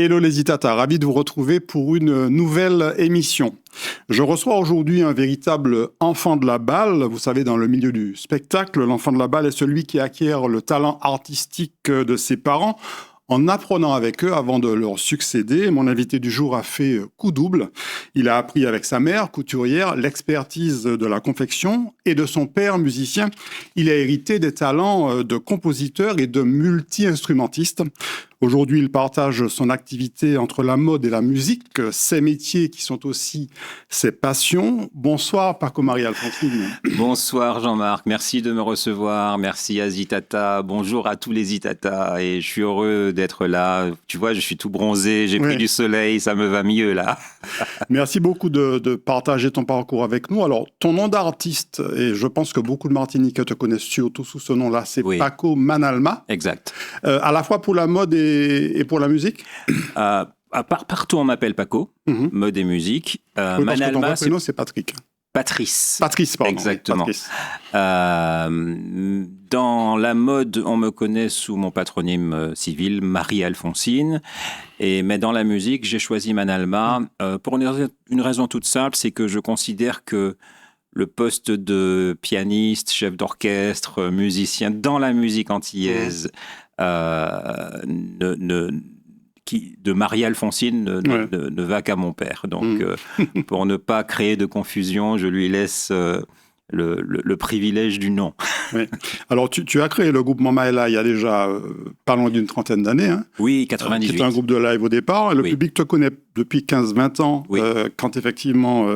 Hello les Itata, ravi de vous retrouver pour une nouvelle émission. Je reçois aujourd'hui un véritable enfant de la balle. Vous savez, dans le milieu du spectacle, l'enfant de la balle est celui qui acquiert le talent artistique de ses parents en apprenant avec eux avant de leur succéder. Mon invité du jour a fait coup double. Il a appris avec sa mère, couturière, l'expertise de la confection et de son père, musicien. Il a hérité des talents de compositeur et de multi-instrumentiste. Aujourd'hui, il partage son activité entre la mode et la musique, ses métiers qui sont aussi ses passions. Bonsoir, Paco Marie-Alphonsine. Bonsoir, Jean-Marc. Merci de me recevoir. Merci à Zitata. Bonjour à tous les Zitata. Et je suis heureux d'être là. Tu vois, je suis tout bronzé. J'ai pris du soleil. Ça me va mieux, là. Merci beaucoup de partager ton parcours avec nous. Alors, ton nom d'artiste, et je pense que beaucoup de Martiniquais te connaissent surtout sous ce nom-là, c'est Paco Manalma. Exact. À la fois pour la mode et pour la musique Partout, on m'appelle Paco, mode et musique. Oui, parce que ton vrai prénom, c'est Patrick. Patrice. Patrice, pardon. Exactement. Patrice. Dans la mode, on me connaît sous mon patronyme civil, Marie-Alphonsine. Mais dans la musique, j'ai choisi Manalma pour une raison toute simple, c'est que je considère que le poste de pianiste, chef d'orchestre, musicien dans la musique antillaise de Marie-Alphonsine ne va qu'à mon père. Donc, pour ne pas créer de confusion, je lui laisse le privilège du nom. Oui. Alors, tu as créé le groupe Mamaïla il y a déjà pas loin d'une trentaine d'années. Hein, oui, 98. Qui était un groupe de live au départ. Le public te connaît depuis 15-20 ans, quand effectivement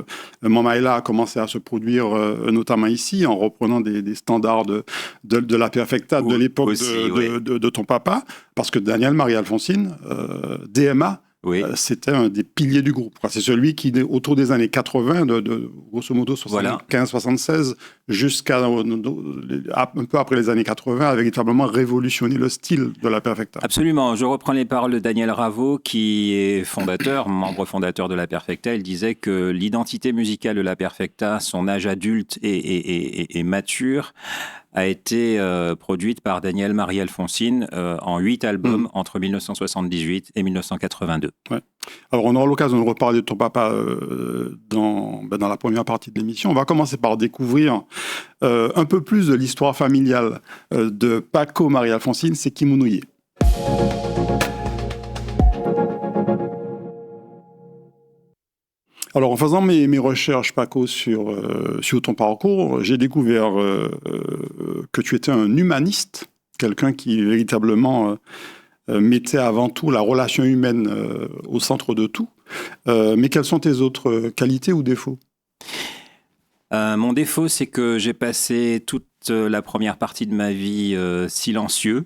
Mamaïla a commencé à se produire, notamment ici, en reprenant des standards de la Perfecta de l'époque de ton papa. Parce que Daniel Marie-Alphonsine, DMA, c'était un des piliers du groupe. C'est celui qui, autour des années 80, grosso modo 75-76, jusqu'à un peu après les années 80, a véritablement révolutionné le style de la Perfecta. Absolument. Je reprends les paroles de Daniel Ravo, qui est membre fondateur de la Perfecta. Il disait que l'identité musicale de la Perfecta, son âge adulte et mature, a été produite par Daniel Marie-Alphonsine en 8 albums entre 1978 et 1982. Ouais. Alors, on aura l'occasion de reparler de ton papa dans la première partie de l'émission. On va commencer par découvrir un peu plus de l'histoire familiale de Paco Marie-Alphonsine, c'est Kimounouye. Alors, en faisant mes recherches, Paco, sur ton parcours, j'ai découvert que tu étais un humaniste, quelqu'un qui véritablement mettait avant tout la relation humaine au centre de tout. Mais quelles sont tes autres qualités ou défauts ? Mon défaut, c'est que j'ai passé toute la première partie de ma vie silencieux.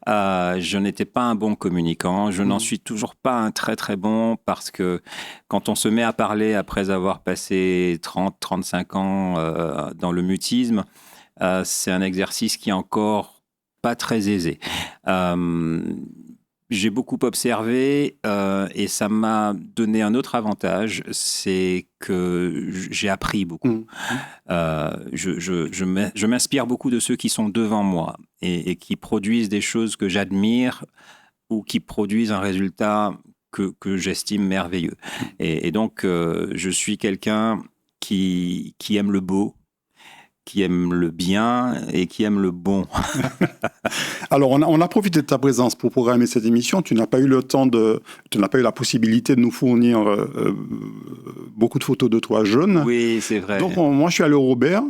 Je n'étais pas un bon communicant. Je n'en suis toujours pas un très très bon parce que quand on se met à parler après avoir passé 30-35 ans dans le mutisme, c'est un exercice qui est encore pas très aisé. J'ai beaucoup observé et ça m'a donné un autre avantage, c'est que j'ai appris beaucoup. Je m'inspire beaucoup de ceux qui sont devant moi et qui produisent des choses que j'admire ou qui produisent un résultat que j'estime merveilleux. Et donc, je suis quelqu'un qui aime le beau, qui aime le bien et qui aime le bon. Alors, on a profité de ta présence pour programmer cette émission. Tu n'as pas eu la possibilité de nous fournir beaucoup de photos de toi jeune. Oui, c'est vrai. Donc, moi, je suis allé au Robert,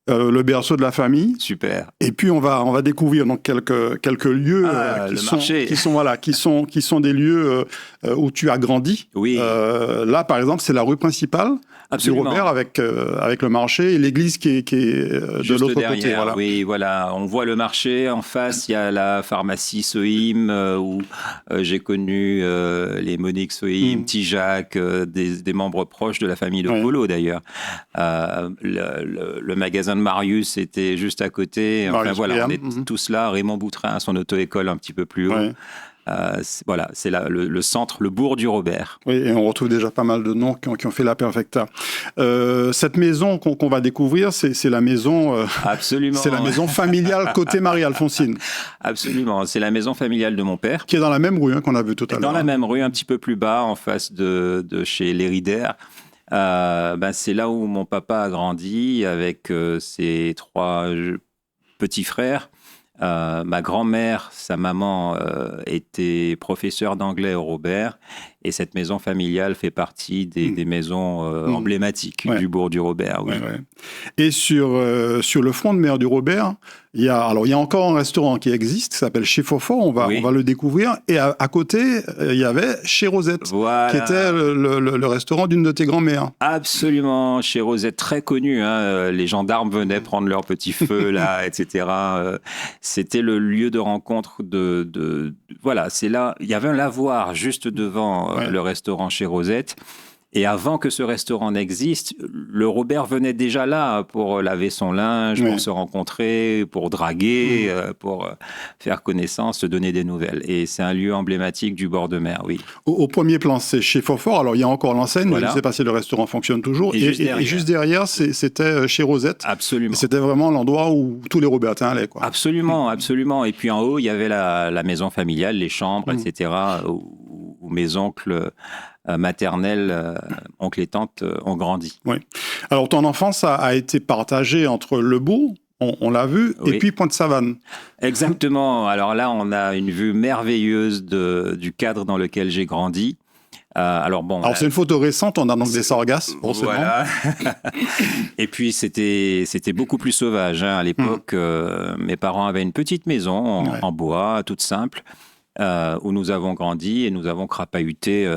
le berceau de la famille. Super. Et puis, on va découvrir donc quelques lieux qui sont des lieux où tu as grandi. Oui. Là, par exemple, c'est la rue principale. Absolument. Du Robert avec le marché et l'église qui est de l'autre côté. Voilà. Oui, voilà. On voit le marché. En face, il y a la pharmacie Sohim où j'ai connu les Monique Sohim, Tijac, des membres proches de la famille de Polo d'ailleurs. Le magasin de Marius était juste à côté. Enfin, voilà, on est tous là. Raymond Boutrin à son auto-école un petit peu plus haut. Voilà, c'est le centre, le bourg du Robert. Oui, et on retrouve déjà pas mal de noms qui ont fait la Perfecta. Cette maison qu'on va découvrir, c'est la maison... Absolument. C'est la maison familiale côté Marie-Alphonsine. Absolument, c'est la maison familiale de mon père. Qui est dans la même rue qu'on a vu tout à l'heure. Dans la même rue, un petit peu plus bas, en face de chez Lérider. C'est là où mon papa a grandi avec ses 3 petits frères. Ma grand-mère, sa maman, était professeure d'anglais au Robert, et cette maison familiale fait partie des maisons emblématiques du bourg du Robert. Oui. Ouais. Et sur le front de mer du Robert, il y a encore un restaurant qui existe, qui s'appelle Chez Fofo, on va le découvrir, et à côté, il y avait Chez Rosette, voilà, qui était le restaurant d'une de tes grand-mères. Absolument, Chez Rosette, très connu, les gendarmes venaient prendre leur petit feu, là, etc. C'était le lieu de rencontre voilà, c'est là, il y avait un lavoir juste devant le restaurant Chez Rosette. Et avant que ce restaurant n'existe, le Robert venait déjà là pour laver son linge, pour se rencontrer, pour draguer, pour faire connaissance, se donner des nouvelles. Et c'est un lieu emblématique du bord de mer, oui. Au premier plan, c'est Chez Fofort. Alors, il y a encore l'enseigne. Voilà. Je ne sais pas si le restaurant fonctionne toujours. Et juste derrière, c'était Chez Rosette. Absolument. Et c'était vraiment l'endroit où tous les Robertins allaient, quoi. Absolument, absolument. Et puis en haut, il y avait la maison familiale, les chambres, etc., où mes oncles... maternelle, oncles et tantes ont grandi. Oui. Alors, ton enfance a été partagée entre le bourg, on l'a vu, et puis Pointe-Savane. Exactement. Alors là, on a une vue merveilleuse du cadre dans lequel j'ai grandi. Alors c'est une photo récente, on a donc des sargasses, forcément. Voilà. Et puis c'était beaucoup plus sauvage. À l'époque, mes parents avaient une petite maison en bois, toute simple. Où nous avons grandi et nous avons crapahuté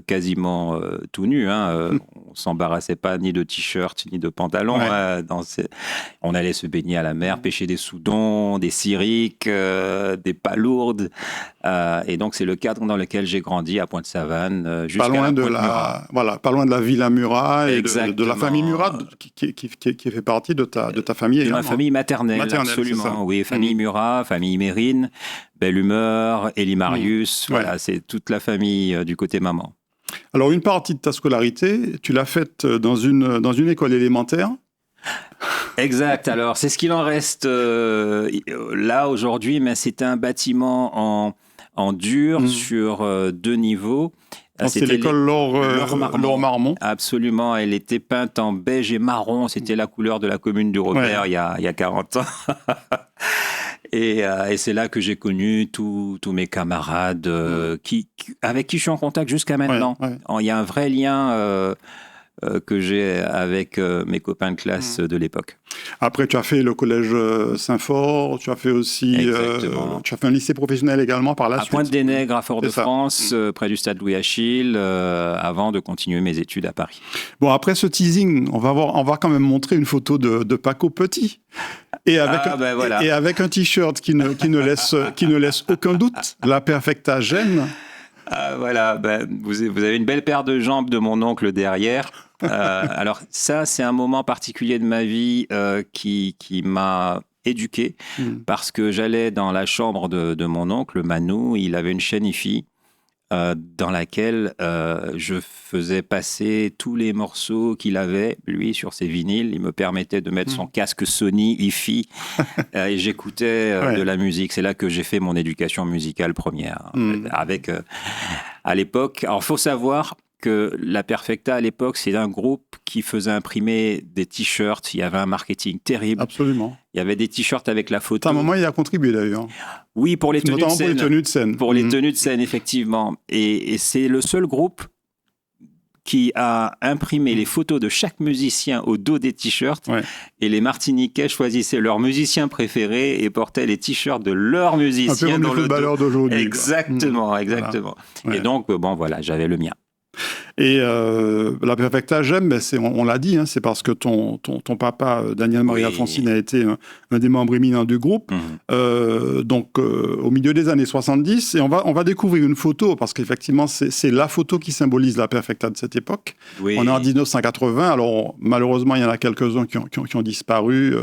quasiment tout nus. On s'embarrassait pas ni de t-shirt ni de pantalon. On allait se baigner à la mer, pêcher des soudons, des siriques, des palourdes. Et donc c'est le cadre dans lequel j'ai grandi à Pointe-Savane, jusqu'à pas loin Pointe-Murat. Pas loin de la Villa Murat et de la famille Murat qui fait partie de ta famille. De ma famille maternelle, absolument. Oui, famille Murat, famille Mérine. Belle Humeur, Élie Marius, voilà, c'est toute la famille du côté maman. Alors, une partie de ta scolarité, tu l'as faite dans une école élémentaire. Exact, alors c'est ce qu'il en reste là aujourd'hui, mais c'était un bâtiment en dur sur 2 niveaux. C'était l'école Laure Marmont. Absolument, elle était peinte en beige et marron, c'était la couleur de la commune du Robert il y a 40 ans. Et c'est là que j'ai connu tous mes camarades avec qui je suis en contact jusqu'à maintenant. Il y a un vrai lien que j'ai avec mes copains de classe de l'époque. Après, tu as fait le collège Saint-Fort, tu as fait aussi tu as fait un lycée professionnel également par la suite. À Pointe-des-Nègres, à Fort-de-France, près du stade Louis-Achille, avant de continuer mes études à Paris. Bon, après ce teasing, on va quand même montrer une photo de Paco Petit. Et avec un t-shirt qui ne laisse aucun doute, la Perfecta gêne. Voilà, vous avez une belle paire de jambes de mon oncle derrière. Alors ça, c'est un moment particulier de ma vie qui m'a éduqué parce que j'allais dans la chambre de mon oncle Manou, il avait une chaîne hi-fi dans laquelle je faisais passer tous les morceaux qu'il avait, lui, sur ses vinyles. Il me permettait de mettre son casque Sony hi-fi et j'écoutais de la musique. C'est là que j'ai fait mon éducation musicale première. Avec, à l'époque, alors il faut savoir que la Perfecta, à l'époque, c'est un groupe qui faisait imprimer des t-shirts. Il y avait un marketing terrible. Absolument. Il y avait des t-shirts avec la photo. À un moment, il a contribué d'ailleurs. Oui, pour les tenues de scène. Pour les tenues de scène. Pour les tenues de scène, effectivement. Et c'est le seul groupe qui a imprimé les photos de chaque musicien au dos des t-shirts. Et les Martiniquais choisissaient leur musicien préféré et portaient les t-shirts de leur musicien. Un peu comme les footballeurs d'aujourd'hui. Exactement, exactement. Voilà. Et donc, voilà, j'avais le mien. Et la Perfecta, j'aime, mais on l'a dit, hein, c'est parce que ton papa, Daniel Marie-Alfonsine, a été un des membres éminents du groupe. Donc, au milieu des années 70, et on va découvrir une photo, parce qu'effectivement, c'est la photo qui symbolise la Perfecta de cette époque. Oui. On est en 1980, alors malheureusement, il y en a quelques-uns qui ont disparu.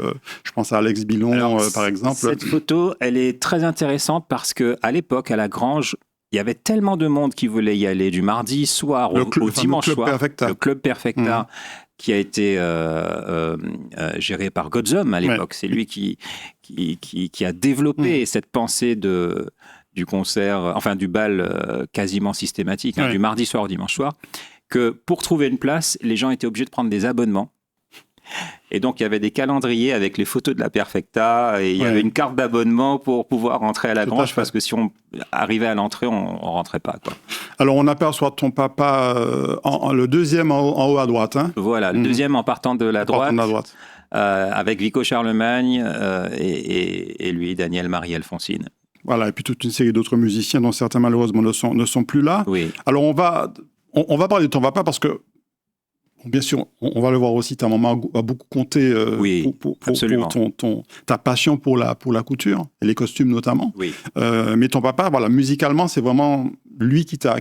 Je pense à Alex Billon, par exemple. Cette photo, elle est très intéressante parce qu'à l'époque, à la Grange, il y avait tellement de monde qui voulait y aller, du mardi soir au dimanche soir. Le Club Perfecta, qui a été géré par Godzom à l'époque. C'est lui qui a développé cette pensée du concert, enfin du bal quasiment systématique, du mardi soir au dimanche soir, que pour trouver une place, les gens étaient obligés de prendre des abonnements. Et donc, il y avait des calendriers avec les photos de la Perfecta et il y avait une carte d'abonnement pour pouvoir rentrer à la Grange parce que si on arrivait à l'entrée, on ne rentrait pas, quoi. Alors, on aperçoit ton papa, le deuxième en haut à droite. Hein. Voilà, le deuxième en partant de la droite. Avec Vico Charlemagne et lui, Daniel Marie-Alfonsine. Voilà, et puis toute une série d'autres musiciens dont certains malheureusement ne sont plus là. Oui. Alors, on va parler de ton papa parce que bien sûr, on va le voir aussi, ta maman a beaucoup compté pour ta passion pour la couture, et les costumes notamment. Oui. Mais ton papa, voilà, musicalement, c'est vraiment lui qui t'a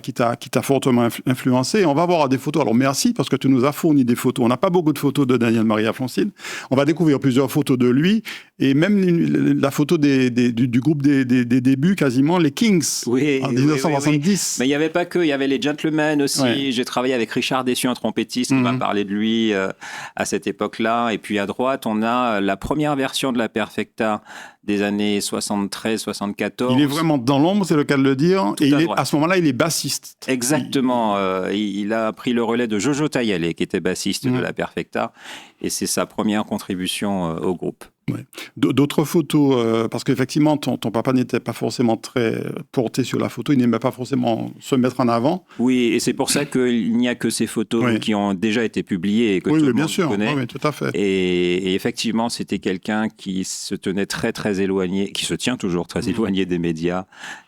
fortement influencé. Et on va voir des photos. Alors merci, parce que tu nous as fourni des photos. On n'a pas beaucoup de photos de Daniel Marie-Alfonsine. On va découvrir plusieurs photos de lui, et même la photo du groupe des débuts, quasiment, les Kings, en 1970. Mais il n'y avait pas que, il y avait les Gentlemen aussi. Ouais. J'ai travaillé avec Richard Dessieux, un trompettiste, qui m'a parlé de lui à cette époque-là. Et puis à droite, on a la première version de la Perfecta des années 73-74. Il est vraiment dans l'ombre, c'est le cas de le dire. Et à ce moment-là, il est bassiste. Exactement. Il a pris le relais de Jojo Tayale, qui était bassiste de la Perfecta. Et c'est sa première contribution au groupe. Ouais. D'autres photos, parce qu'effectivement, ton papa n'était pas forcément très porté sur la photo, il n'aimait pas forcément se mettre en avant. Oui, et c'est pour ça qu'il n'y a que ces photos qui ont déjà été publiées et que tout le monde connaît. Oui, tout à fait. Et effectivement, c'était quelqu'un qui se tenait très, très éloigné, qui se tient toujours très éloigné des médias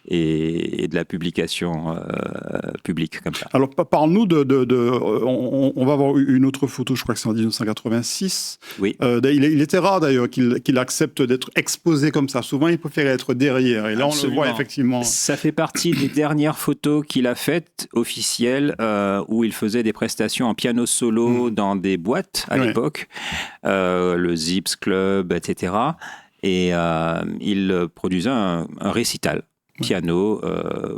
et de la publication publique, comme ça. Alors, parle-nous on va voir une autre photo, je crois que c'est en 1986. Oui. Il était rare d'ailleurs qu'il accepte d'être exposé comme ça. Souvent, il préférait être derrière. Et là, on le voit effectivement. Ça fait partie des dernières photos qu'il a faites, officielles, où il faisait des prestations en piano solo dans des boîtes à l'époque, le Zips Club, etc. Et il produisait un récital piano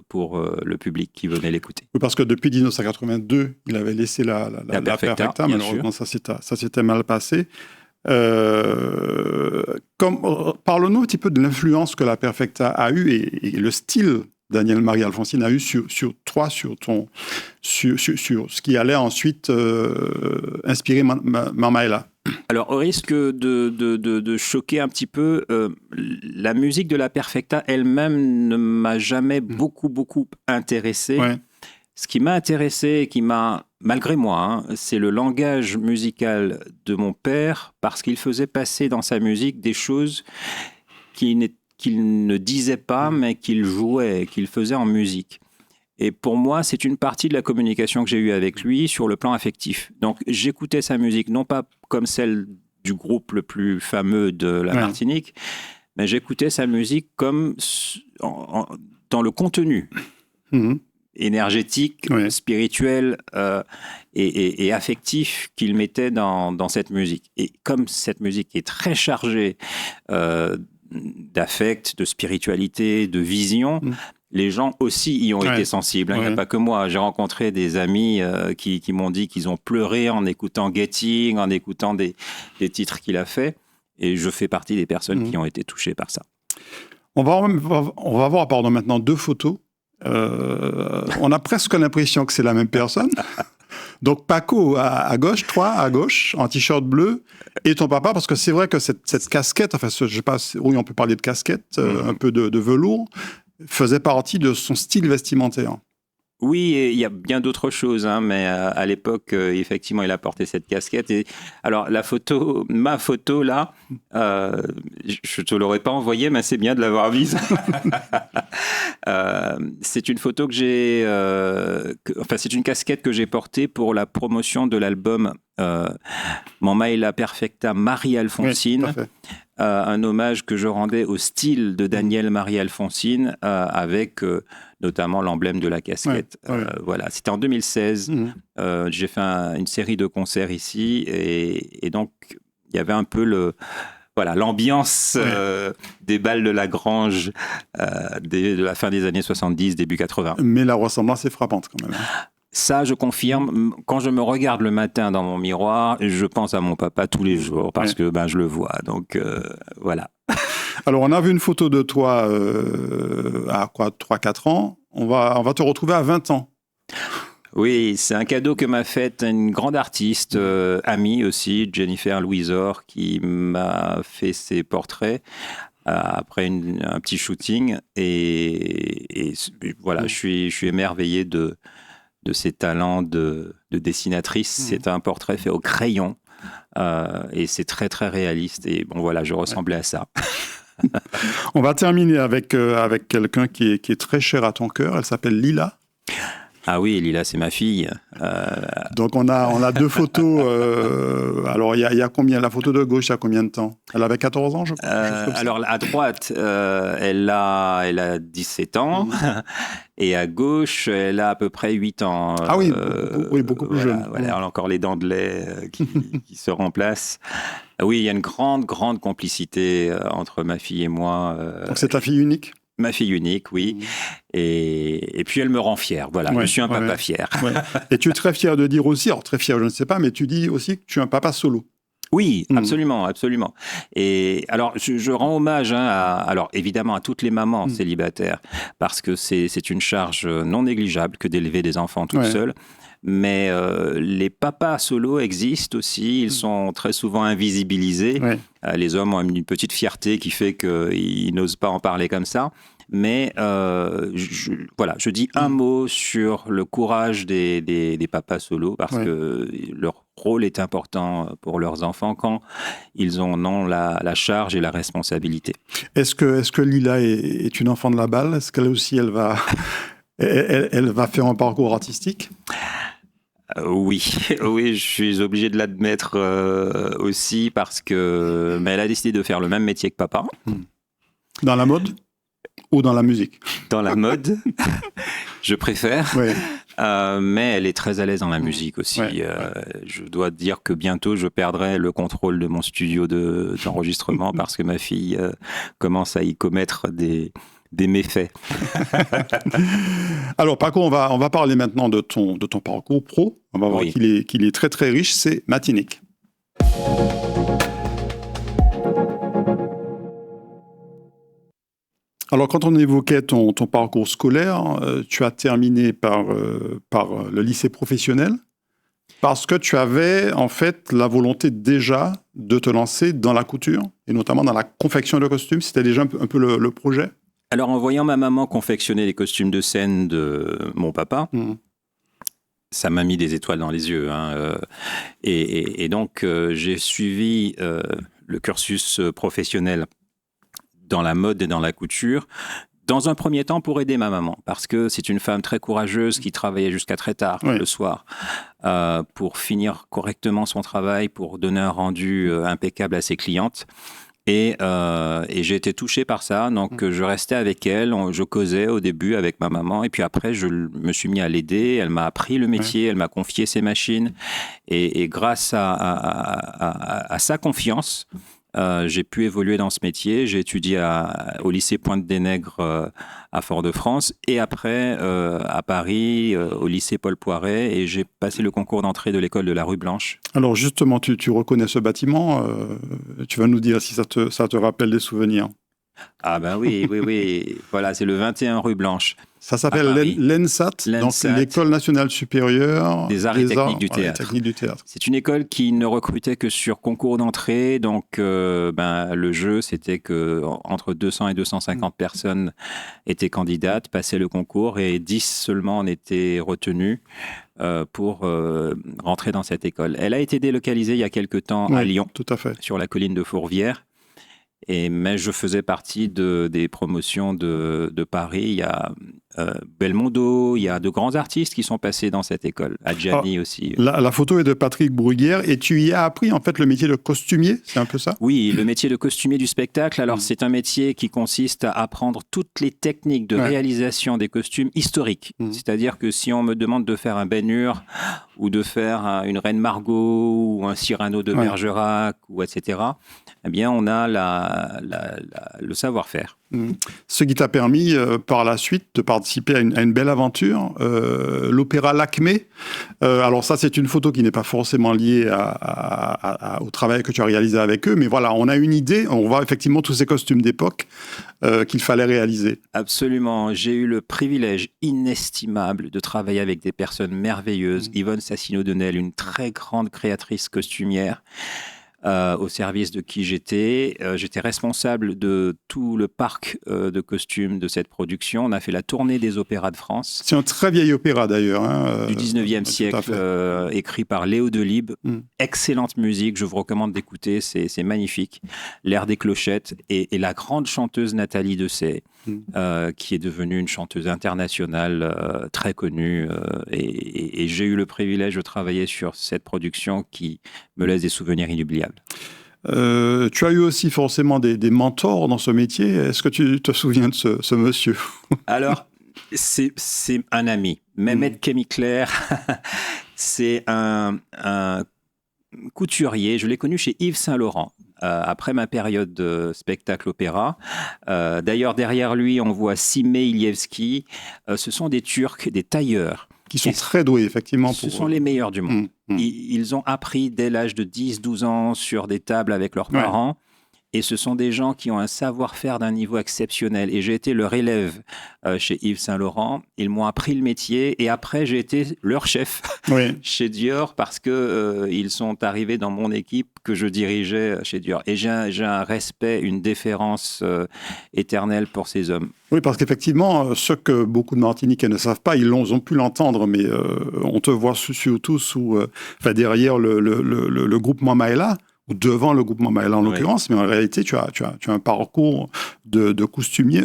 pour le public qui venait l'écouter. Oui, parce que depuis 1982, il avait laissé la Perfecta. Malheureusement, ça s'était mal passé. Parle-nous un petit peu de l'influence que la Perfecta a eue et le style Daniel Marie-Alfonsine a eu sur toi, sur ce qui allait ensuite inspirer Mamaela. Alors, au risque de choquer un petit peu, la musique de la Perfecta elle-même ne m'a jamais beaucoup intéressé. Ouais. Ce qui m'a intéressé et qui m'a, malgré moi, c'est le langage musical de mon père, parce qu'il faisait passer dans sa musique des choses qu'il ne disait pas, mais qu'il jouait, qu'il faisait en musique. Et pour moi, c'est une partie de la communication que j'ai eue avec lui sur le plan affectif. Donc, j'écoutais sa musique, non pas comme celle du groupe le plus fameux de la Martinique, mais j'écoutais sa musique comme dans le contenu. Énergétique, spirituel et affectif qu'il mettait dans cette musique. Et comme cette musique est très chargée d'affect, de spiritualité, de vision, les gens aussi y ont été sensibles. Il n'y a pas que moi. J'ai rencontré des amis qui m'ont dit qu'ils ont pleuré en écoutant Getting, en écoutant des titres qu'il a fait. Et je fais partie des personnes qui ont été touchées par ça. On va voir maintenant deux photos. On a presque l'impression que c'est la même personne. Donc Paco à gauche, toi à gauche, en t-shirt bleu, et ton papa, parce que c'est vrai que cette casquette, enfin, je sais pas, oui, on peut parler de casquette, un peu de velours, faisait partie de son style vestimentaire. Oui, et il y a bien d'autres choses, hein, mais à l'époque, effectivement, il a porté cette casquette. Et alors, ma photo là, je te l'aurais pas envoyée, mais c'est bien de l'avoir mise. C'est une photo enfin, c'est une casquette que j'ai portée pour la promotion de l'album Mamaila Perfecta Marie-Alfonsine. Oui, tout à fait. Un hommage que je rendais au style de Daniel Marie-Alfonsine avec notamment l'emblème de la casquette. Ouais. Voilà, c'était en 2016. J'ai fait une série de concerts ici et donc il y avait un peu l'ambiance des bals de la Grange de la fin des années 70, début 80. Mais la ressemblance est frappante quand même. Ça, je confirme. Quand je me regarde le matin dans mon miroir, je pense à mon papa tous les jours parce que je le vois. Donc, voilà. Alors, on a vu une photo de toi à quoi, 3-4 ans. On va te retrouver à 20 ans. Oui, c'est un cadeau que m'a fait une grande artiste, amie aussi, Jennifer Louisor, qui m'a fait ses portraits après un petit shooting. Et voilà, je suis émerveillé de ses talents de dessinatrice. C'est un portrait fait au crayon et c'est très, très réaliste. Et bon, voilà, je ressemblais à ça. On va terminer avec quelqu'un qui est très cher à ton cœur. Elle s'appelle Lila. Ah oui, Lila, c'est ma fille. Donc, on a deux photos. Alors, il y a combien? La photo de gauche, il y a combien de temps? Elle avait 14 ans, je crois. Alors, à droite, elle a 17 ans. Et à gauche, elle a à peu près 8 ans. Ah oui, beaucoup plus jeune. Voilà, elle a encore les dents de lait qui se remplacent. Oui, il y a une grande, grande complicité entre ma fille et moi. Donc, c'est ta fille unique? Ma fille unique, oui. Et puis, elle me rend fier. Voilà, je suis un papa fier. Ouais. Et tu es très fier de dire aussi, alors très fier, je ne sais pas, mais tu dis aussi que tu es un papa solo. Oui, absolument, absolument. Et alors, je rends hommage, alors évidemment à toutes les mamans célibataires, parce que c'est une charge non négligeable que d'élever des enfants tout seuls. Mais les papas solos existent aussi, ils sont très souvent invisibilisés. Les hommes ont une petite fierté qui fait qu'ils n'osent pas en parler comme ça. Mais je dis un mot sur le courage des papas solos parce que leur rôle est important pour leurs enfants quand ils en ont la charge et la responsabilité. Est-ce que Lila est une enfant de la balle? Est-ce qu'elle aussi, elle va faire un parcours artistique? Oui, je suis obligé de l'admettre aussi parce que elle a décidé de faire le même métier que papa. Dans la mode ou dans la musique? Dans la mode, je préfère. Mais elle est très à l'aise dans la musique aussi. Je dois dire que bientôt, je perdrai le contrôle de mon studio d'enregistrement parce que ma fille commence à y commettre des méfaits. Alors, Paco, on va parler maintenant de ton parcours pro. On va voir qu'il est très, très riche. C'est Matinique. Alors, quand on évoquait ton parcours scolaire, tu as terminé par le lycée professionnel parce que tu avais en fait la volonté déjà de te lancer dans la couture et notamment dans la confection de costumes. C'était déjà un peu le projet? Alors, en voyant ma maman confectionner les costumes de scène de mon papa, ça m'a mis des étoiles dans les yeux. Et donc, j'ai suivi le cursus professionnel dans la mode et dans la couture, dans un premier temps pour aider ma maman, parce que c'est une femme très courageuse qui travaillait jusqu'à très tard le soir pour finir correctement son travail, pour donner un rendu impeccable à ses clientes. Et j'ai été touché par ça, donc je restais avec elle, je causais au début avec ma maman, et puis après je me suis mis à l'aider, elle m'a appris le métier, elle m'a confié ses machines, et grâce à sa confiance, j'ai pu évoluer dans ce métier. J'ai étudié au lycée Pointe-des-Nègres à Fort-de-France et après à Paris au lycée Paul Poiret et j'ai passé le concours d'entrée de l'école de la Rue Blanche. Alors justement, tu reconnais ce bâtiment. Tu vas nous dire si ça te rappelle des souvenirs. Ah ben oui, oui, oui. Voilà, c'est le 21 rue Blanche. Ça s'appelle l'ENSAT, donc l'École nationale supérieure des arts et techniques du voilà, théâtre. techniques du théâtre. C'est une école qui ne recrutait que sur concours d'entrée. Donc, le jeu, c'était que entre 200 et 250 personnes étaient candidates, passaient le concours et 10 seulement en étaient retenus pour rentrer dans cette école. Elle a été délocalisée il y a quelque temps à Lyon, tout à fait, sur la colline de Fourvière. Mais je faisais partie des promotions de Paris. Il y a Belmondo, il y a de grands artistes qui sont passés dans cette école. Adjani aussi. La photo est de Patrick Bruguière et tu y as appris en fait le métier de costumier, c'est un peu ça? Oui, le métier de costumier du spectacle. Alors c'est un métier qui consiste à apprendre toutes les techniques de réalisation des costumes historiques. C'est-à-dire que si on me demande de faire un Ben-Hur ou de faire une Reine Margot ou un Cyrano de Bergerac ou etc., eh bien on a le savoir-faire. Ce qui t'a permis par la suite de participer à une belle aventure, l'opéra L'Acmé. Alors ça, c'est une photo qui n'est pas forcément liée au travail que tu as réalisé avec eux, mais voilà, on a une idée, on voit effectivement tous ces costumes d'époque qu'il fallait réaliser. Absolument, j'ai eu le privilège inestimable de travailler avec des personnes merveilleuses. Yvonne Sassino-Denel, une très grande créatrice costumière. Au service de qui j'étais. J'étais responsable de tout le parc de costumes de cette production. On a fait la tournée des opéras de France. C'est un très vieil opéra d'ailleurs. Du 19e siècle, écrit par Léo Delibes. Excellente musique, je vous recommande d'écouter, c'est magnifique. L'air des clochettes et la grande chanteuse Nathalie Dessay, qui est devenue une chanteuse internationale très connue. Et j'ai eu le privilège de travailler sur cette production qui me laisse des souvenirs inoubliables. Tu as eu aussi forcément des mentors dans ce métier. Est-ce que tu te souviens de ce monsieur? Alors, c'est un ami. Mehmet Kemikler, c'est un couturier. Je l'ai connu chez Yves Saint-Laurent. Après ma période de spectacle-opéra. D'ailleurs, derrière lui, on voit Sime Ilievski. Ce sont des Turcs, des tailleurs. Qui sont très doués, effectivement. Ce sont les meilleurs du monde. Ils ont appris dès l'âge de 10-12 ans sur des tables avec leurs parents. Et ce sont des gens qui ont un savoir-faire d'un niveau exceptionnel. Et j'ai été leur élève chez Yves Saint-Laurent. Ils m'ont appris le métier. Et après, j'ai été leur chef chez Dior parce qu'ils sont arrivés dans mon équipe que je dirigeais chez Dior. Et j'ai un respect, une déférence éternelle pour ces hommes. Oui, parce qu'effectivement, ce que beaucoup de Martiniquais ne savent pas, ils ont pu l'entendre, mais on te voit surtout derrière le groupement Maëla, ou devant le groupement Maëla en l'occurrence, mais en réalité, tu as un parcours de costumier,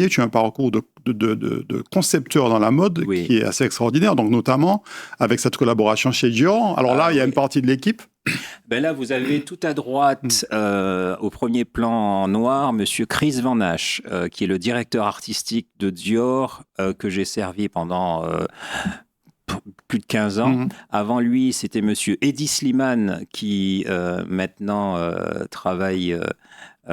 tu as un parcours de concepteur dans la mode qui est assez extraordinaire, donc notamment avec cette collaboration chez Dior. Alors là, il y a une partie de l'équipe. Ben là, vous avez tout à droite, au premier plan en noir, Monsieur Chris Van Nash, qui est le directeur artistique de Dior, que j'ai servi pendant plus de 15 ans. Avant lui, c'était Monsieur Eddie Slimane, qui maintenant travaille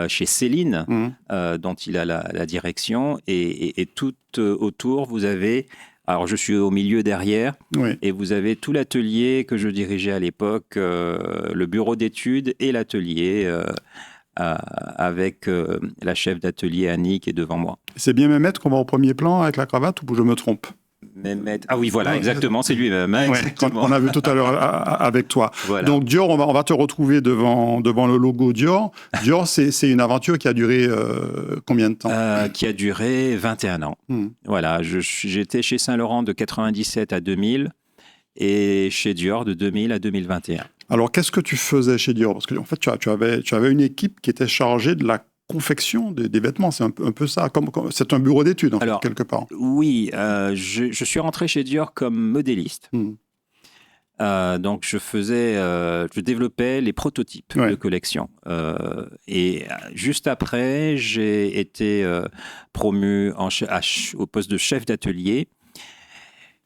chez Céline, dont il a la direction. Et tout autour, vous avez... Alors, je suis au milieu derrière, et vous avez tout l'atelier que je dirigeais à l'époque, le bureau d'études et l'atelier avec la chef d'atelier Annie qui est devant moi. C'est bien Mehmet qu'on voit au premier plan avec la cravate ou je me trompe? Mehmet. Ah oui, voilà, exactement, c'est lui-même. On a vu tout à l'heure avec toi. Voilà. Donc Dior, on va te retrouver devant le logo Dior. Dior, c'est une aventure qui a duré combien de temps? Qui a duré 21 ans. Voilà, j'étais chez Saint-Laurent de 97 à 2000 et chez Dior de 2000 à 2021. Alors, qu'est-ce que tu faisais chez Dior? Parce que en fait, tu avais une équipe qui était chargée de la confection des vêtements, c'est un peu ça. C'est un bureau d'études, en fait, quelque part. Oui, je suis rentré chez Dior comme modéliste. Donc, je développais les prototypes de collection. Et juste après, j'ai été promu au poste de chef d'atelier.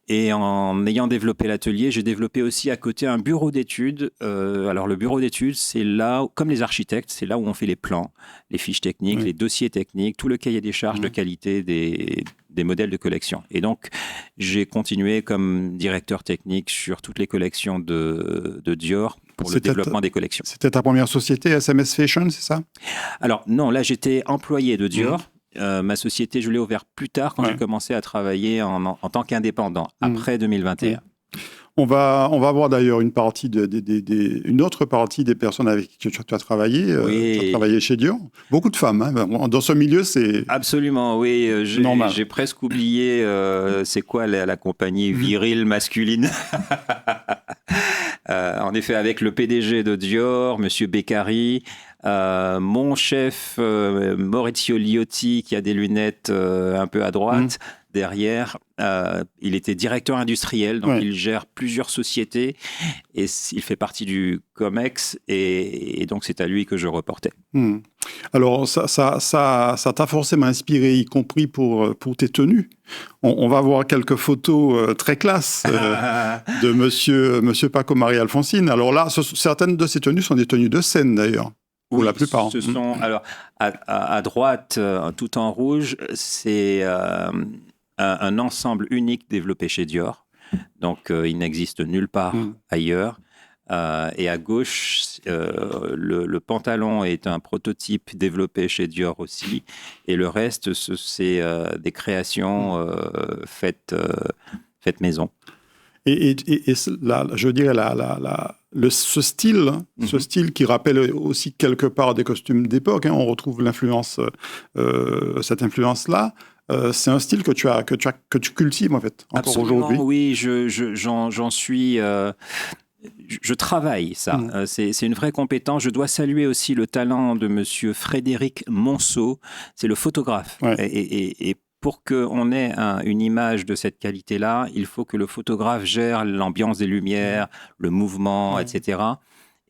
Et en ayant développé l'atelier, j'ai développé aussi à côté un bureau d'études. Alors le bureau d'études, c'est là, comme les architectes, c'est là où on fait les plans, les fiches techniques, les dossiers techniques, tout le cahier des charges de qualité des modèles de collection. Et donc, j'ai continué comme directeur technique sur toutes les collections de Dior pour le développement des collections. C'était ta première société, SMS Fashion, c'est ça? Alors non, là j'étais employé de Dior. Ma société, je l'ai ouverte plus tard quand j'ai commencé à travailler en tant qu'indépendant, après 2021. On va voir d'ailleurs une autre partie des personnes avec qui tu as travaillé. Tu as travaillé chez Dior. Beaucoup de femmes. Hein. Dans ce milieu, c'est... Absolument, oui. J'ai presque oublié c'est quoi la compagnie virile masculine. En effet, avec le PDG de Dior, Monsieur Beccari, mon chef Maurizio Liotti, qui a des lunettes un peu à droite, derrière, il était directeur industriel, donc il gère plusieurs sociétés et il fait partie du COMEX et donc c'est à lui que je reportais. Alors ça t'a forcément inspiré, y compris pour tes tenues. On va voir quelques photos très classes de monsieur Paco Maria Alfonsine. Alors là, certaines de ces tenues sont des tenues de scène d'ailleurs. Ou la plupart. Ce sont, alors, à droite, tout en rouge, c'est un ensemble unique développé chez Dior. Donc, il n'existe nulle part ailleurs. Et à gauche, le pantalon est un prototype développé chez Dior aussi. Et le reste, c'est des créations faites maison. Et là, je dirais ce style qui rappelle aussi quelque part des costumes d'époque, hein, on retrouve cette influence-là. C'est un style que tu cultives en fait encore aujourd'hui. Oui, j'en suis. Je travaille ça. C'est une vraie compétence. Je dois saluer aussi le talent de Monsieur Frédéric Monceau. C'est le photographe. Et pour qu'on ait une image de cette qualité-là, il faut que le photographe gère l'ambiance des lumières, le mouvement, etc.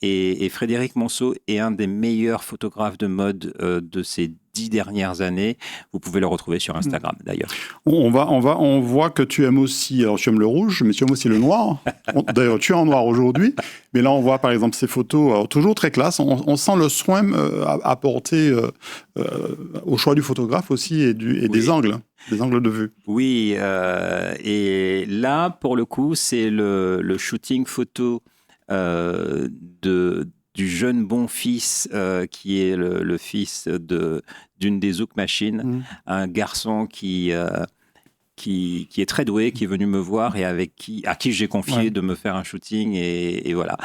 Et Frédéric Monceau est un des meilleurs photographes de mode de ces 10 dernières années. Vous pouvez le retrouver sur Instagram, d'ailleurs. On voit que tu aimes aussi, alors tu aimes le rouge, mais tu aimes aussi le noir. D'ailleurs, tu es en noir aujourd'hui. Mais là, on voit par exemple ces photos, alors, toujours très classe. On sent le soin apporté au choix du photographe aussi et des angles de vue. Oui, et là, pour le coup, c'est le shooting photo du jeune bon fils qui est le fils d'une des Zouk Machines, un garçon qui est très doué, qui est venu me voir et à qui j'ai confié de me faire un shooting et voilà.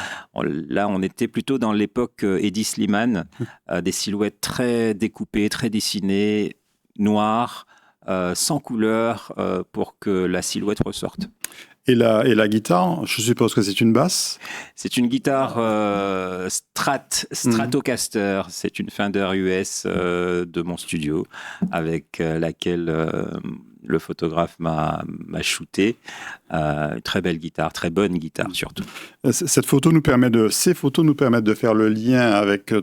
Là, on était plutôt dans l'époque Eddie Slimane, des silhouettes très découpées, très dessinées, noires, sans couleur, pour que la silhouette ressorte. Et la guitare, je suppose que c'est une basse? C'est une guitare Stratocaster. C'est une Fender US de mon studio avec laquelle le photographe m'a shooté. Une très belle guitare, très bonne guitare surtout. Ces photos nous permettent de faire le lien avec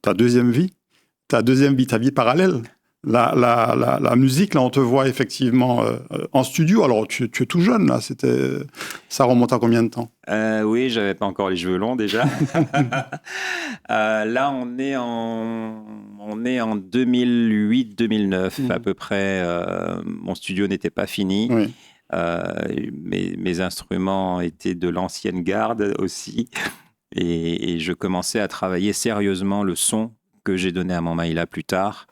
ta deuxième vie, ta vie parallèle. La musique, là, on te voit effectivement en studio. Alors, tu es tout jeune, là. Ça remonte à combien de temps? Oui, j'avais pas encore les cheveux longs, déjà. Là, on est en 2008-2009, à peu près. Mon studio n'était pas fini. Oui. Mes instruments étaient de l'ancienne garde aussi. Et je commençais à travailler sérieusement le son que j'ai donné à Mamaïla plus tard.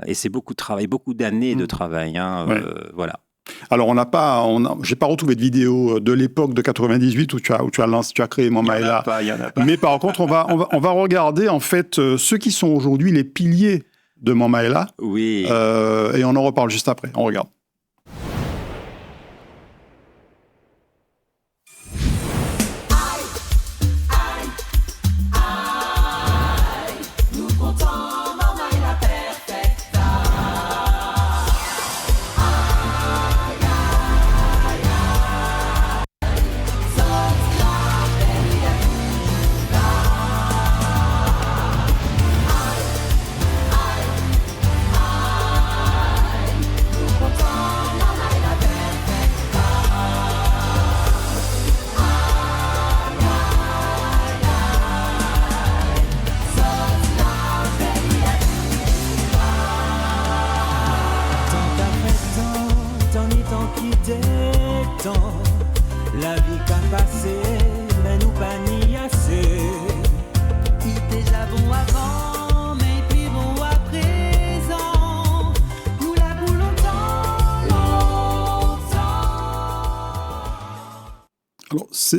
Et c'est beaucoup de travail, beaucoup d'années de travail. Hein, voilà. Alors, j'ai pas retrouvé de vidéo de l'époque de 98 où tu as créé Mamaïla. Il y en a pas. Mais par contre, on va regarder en fait ceux qui sont aujourd'hui les piliers de Mamaïla. Oui. Et on en reparle juste après. On regarde.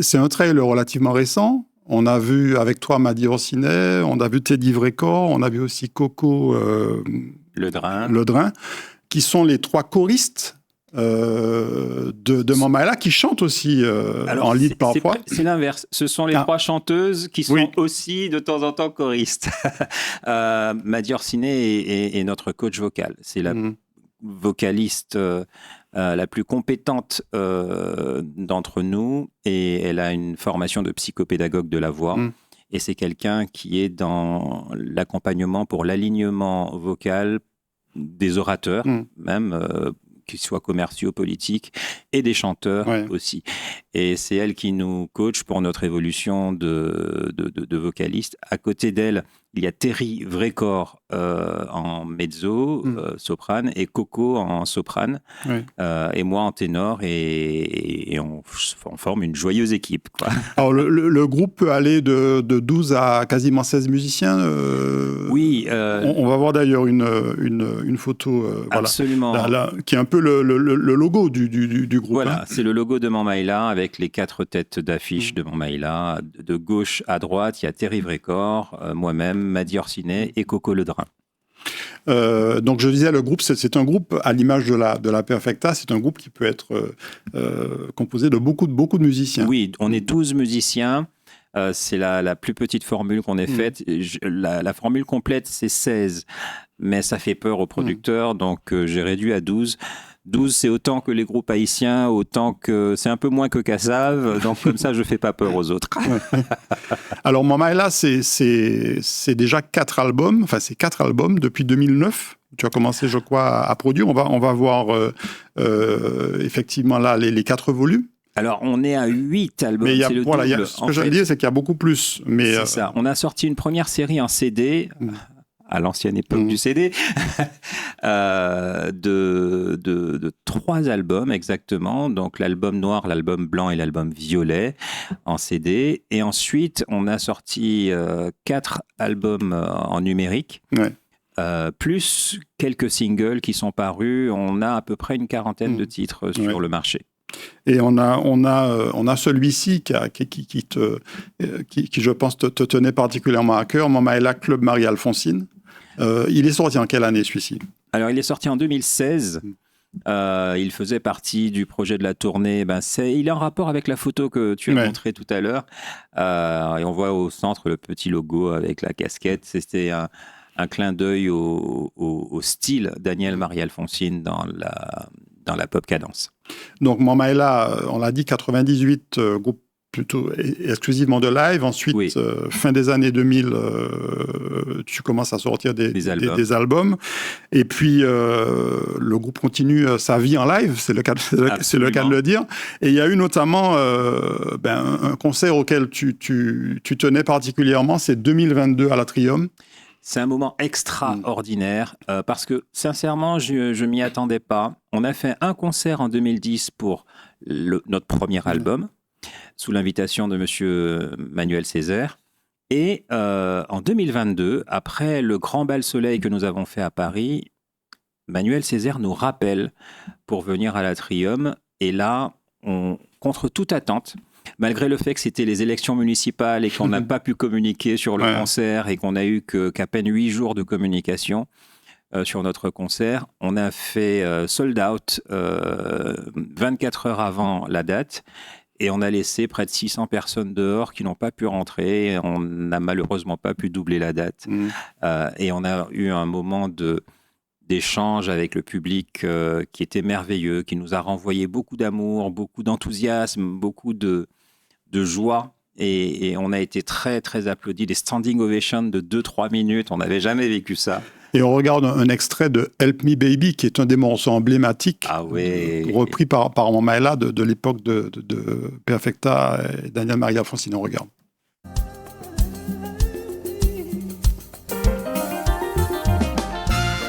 c'est un trailer relativement récent. On a vu avec toi Madi Orsine, on a vu Teddy Vrécor, on a vu aussi Coco Le Drin, qui sont les 3 choristes de Mamaïla, qui chantent aussi en lead parfois. C'est l'inverse. Ce sont les 3 chanteuses qui sont aussi de temps en temps choristes. Madi Orsine est notre coach vocal. C'est la vocaliste la plus compétente d'entre nous, et elle a une formation de psychopédagogue de la voix. Et c'est quelqu'un qui est dans l'accompagnement pour l'alignement vocal des orateurs, même qu'ils soient commerciaux, politiques, et des chanteurs aussi. Et c'est elle qui nous coach pour notre évolution de vocaliste. À côté d'elle, il y a Terry Vrécor en mezzo, soprane, et Coco en soprane, et moi en ténor, et on forme une joyeuse équipe, quoi. Alors, le groupe peut aller de 12 à quasiment 16 musiciens. Oui. On va voir d'ailleurs une photo absolument. Là, qui est un peu le logo du groupe. Voilà, c'est le logo de Mamaïla avec les 4 têtes d'affiche de Mamaïla. De gauche à droite, il y a Terry Vrécor, moi-même, Madi Orsine et Coco Le Drin. Donc je disais, le groupe, c'est un groupe à l'image de la Perfecta, c'est un groupe qui peut être composé de beaucoup de musiciens. Oui, on est 12 musiciens. C'est la plus petite formule qu'on ait faite. La formule complète, c'est 16, mais ça fait peur aux producteurs, donc j'ai réduit à 12. 12, c'est autant que les groupes haïtiens, autant que c'est un peu moins que Kassav, donc comme ça, je ne fais pas peur aux autres. Alors, Mamaïla, c'est déjà 4 albums, enfin, c'est 4 albums depuis 2009. Tu as commencé, je crois, à produire. On va voir effectivement là les 4 volumes. Alors, on est à 8 albums. Mais ce que j'allais dire, c'est qu'il y a beaucoup plus. Mais, c'est ça. On a sorti une première série en CD. À l'ancienne époque du CD, de 3 albums exactement, donc l'album noir, l'album blanc et l'album violet en CD, et ensuite on a sorti 4 albums en numérique, plus quelques singles qui sont parus. On a à peu près une quarantaine de titres sur le marché. Et on a celui-ci qui je pense te tenait particulièrement à cœur, Mamaïla Club Marie-Alphonsine. Il est sorti en quelle année, celui-ci? Alors, il est sorti en 2016. Il faisait partie du projet de la tournée. Il est en rapport avec la photo que tu as montrée tout à l'heure. Et on voit au centre le petit logo avec la casquette. C'était un clin d'œil au style Daniel Marie-Alphonsine dans la pop cadence. Donc, Mamaïla, on l'a dit, 98, groupe plutôt exclusivement de live. Ensuite, fin des années 2000, tu commences à sortir des albums. Et puis, le groupe continue sa vie en live, c'est le cas de le dire. Et il y a eu notamment un concert auquel tu tenais particulièrement, c'est 2022 à l'Atrium. C'est un moment extraordinaire parce que, sincèrement, je ne m'y attendais pas. On a fait un concert en 2010 pour notre premier album, sous l'invitation de monsieur Manuel Césaire. Et en 2022, après le grand bal soleil que nous avons fait à Paris, Manuel Césaire nous rappelle pour venir à l'Atrium. Et là, contre toute attente, malgré le fait que c'était les élections municipales et qu'on n'a pas pu communiquer sur le concert et qu'on n'a eu qu'à peine 8 jours de communication sur notre concert, on a fait sold out 24 heures avant la date. Et on a laissé près de 600 personnes dehors qui n'ont pas pu rentrer. On n'a malheureusement pas pu doubler la date. Et on a eu un moment d'échange avec le public qui était merveilleux, qui nous a renvoyé beaucoup d'amour, beaucoup d'enthousiasme, beaucoup de joie. Et on a été très, très applaudis. Des standing ovations de 2-3 minutes. On n'avait jamais vécu ça. Et on regarde un extrait de Help Me Baby, qui est un des morceaux emblématiques, repris par Mamaïla de l'époque de Perfecta et Daniel Marie-Alphonsine. On regarde.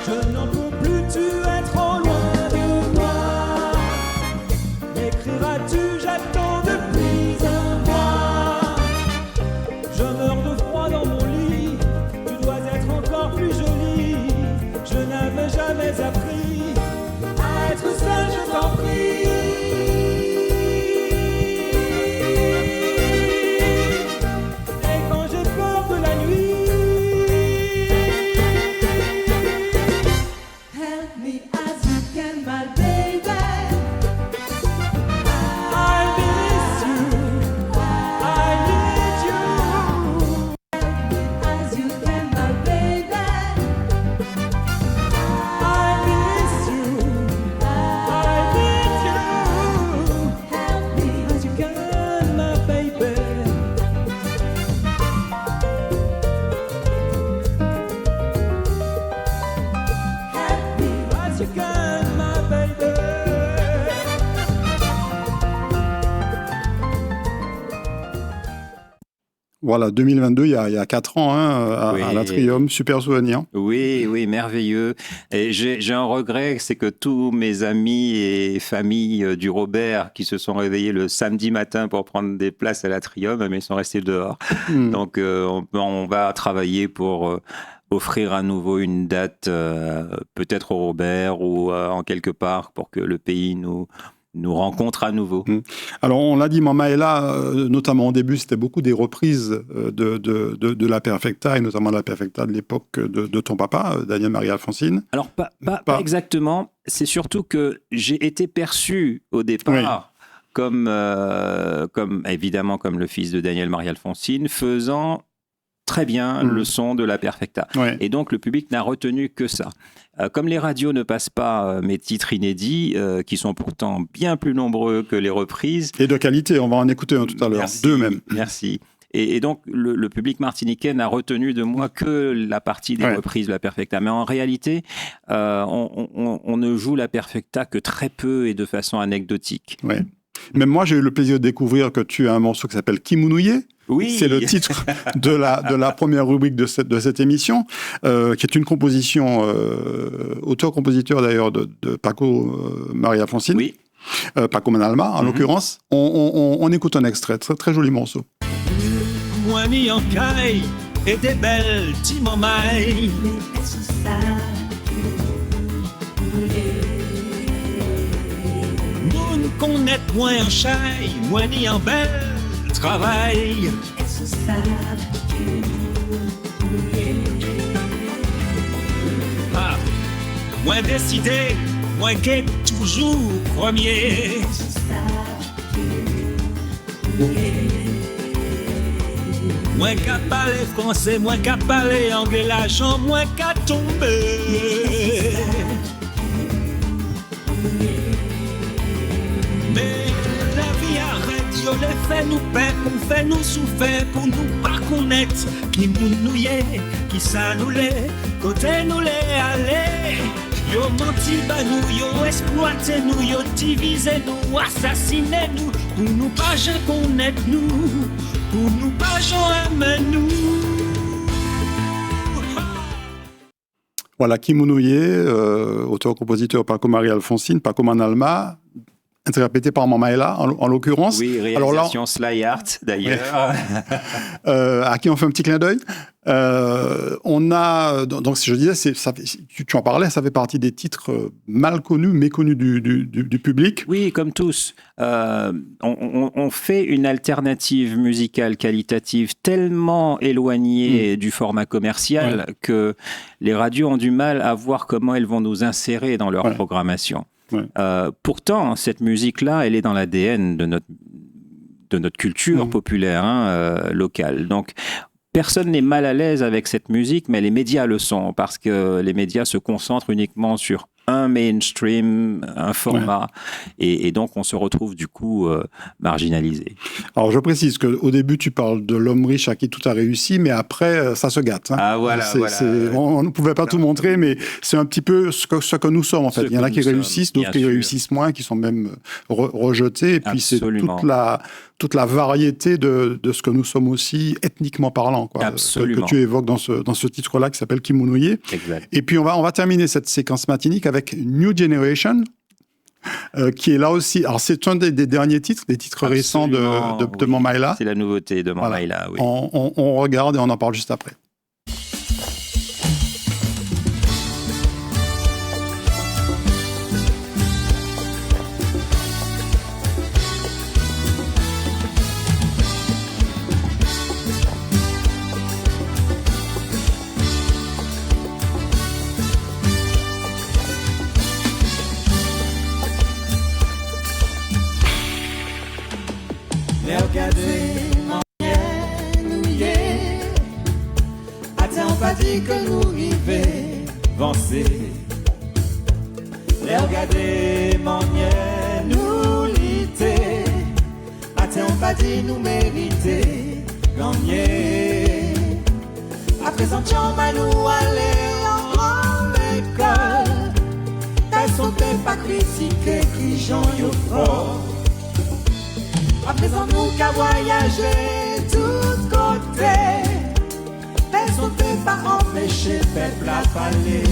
Je n'en peux plus, tu es trop loin de moi. M'écriras-tu, j'attends depuis un mois. Je meurs de froid dans mon lit, tu dois être encore plus jolie. Je n'avais jamais appris à être seul, je t'en prie. Voilà, 2022, il y a 4 ans, à l'Atrium, super souvenir. Oui, merveilleux. Et j'ai un regret, c'est que tous mes amis et familles du Robert qui se sont réveillés le samedi matin pour prendre des places à l'Atrium, mais ils sont restés dehors. Donc, on va travailler pour offrir à nouveau une date, peut-être au Robert ou en quelque part, pour que le pays nous rencontre à nouveau. Alors, on l'a dit, Mama est là, notamment au début, c'était beaucoup des reprises de la Perfecta, et notamment la Perfecta de l'époque de ton papa, Daniel Marie-Alphonsine. Alors, pas exactement. C'est surtout que j'ai été perçu au départ comme évidemment, comme le fils de Daniel Marie-Alphonsine, faisant très bien le son de la Perfecta. Ouais. Et donc, le public n'a retenu que ça. Comme les radios ne passent pas mes titres inédits, qui sont pourtant bien plus nombreux que les reprises. Et de qualité, on va en écouter un tout à l'heure, Merci, 2 même. Merci. Et donc, le public martiniquais n'a retenu de moi que la partie des reprises de la Perfecta. Mais en réalité, on ne joue la Perfecta que très peu et de façon anecdotique. Ouais. Même moi, j'ai eu le plaisir de découvrir que tu as un morceau qui s'appelle Kimunouye. Oui. C'est le titre de la première rubrique de cette émission, qui est une composition, auteur-compositeur d'ailleurs de Paco Marie-Alphonsine. Oui. Paco Manalma, en l'occurrence. On écoute un extrait, très, très joli morceau. Moi, mi en caille, et des belles timamailles. Moun connaît moins en chaille, moi ni en bel travail. Ah, moi décidé, moi qui est toujours premier. Moi qu'à parler français, moi qu'à parler anglais, l'argent, moi qu'à tomber. Mais la vie arrête, yo les fait nous perdre, pour faire nous souffrir, pour nous pas connaître qui nous y est, qui ça nous l'est, côté nous l'est aller. Yo menti ba nous, yo exploité nous, yo divisé nous, assassiné nous, pour nous pas jamais connaître nous, pour nous pas jamais aimer nous. Voilà, Kimunouye, auteur-compositeur Paco Marie-Alphonsine, Paco Manalma, interprété par Mamaela en l'occurrence. Oui, réalisation Sly Art d'ailleurs. À qui on fait un petit clin d'œil. On a, donc si je disais, tu en parlais, ça fait partie des titres mal connus, méconnus du public. Oui, comme tous. On fait une alternative musicale qualitative tellement éloignée du format commercial que les radios ont du mal à voir comment elles vont nous insérer dans leur programmation. Ouais. Pourtant, cette musique-là, elle est dans l'ADN de notre culture populaire locale. Donc, personne n'est mal à l'aise avec cette musique, mais les médias le sont, parce que les médias se concentrent uniquement sur un mainstream, un format, et donc on se retrouve du coup marginalisé. Alors je précise qu'au début tu parles de l'homme riche à qui tout a réussi, mais après ça se gâte. Hein. Ah voilà, on ne pouvait pas tout montrer, mais c'est un petit peu ce que nous sommes en fait. Il y en a qui réussissent, d'autres qui réussissent moins, qui sont même rejetés, et puis Absolument. c'est toute la variété de ce que nous sommes aussi ethniquement parlant, quoi, que tu évoques dans ce titre-là qui s'appelle Kimunouye. Exact. Et puis on va terminer cette séquence matinique avec New Generation, qui est là aussi. Alors c'est un des derniers titres, des titres récents de Mamaela. C'est la nouveauté de Mamaela, oui. On regarde et on en parle juste après. Que nous river, avancer. Les regarder, manier, nous lutter. Attends, on va dire nous mériter, gagner. À présent, on va nous aller en grande école. T'as sauté, pas critiquer, qui j'en y fort. À présent, nous qu'à voyager tout côté. peuple affalé.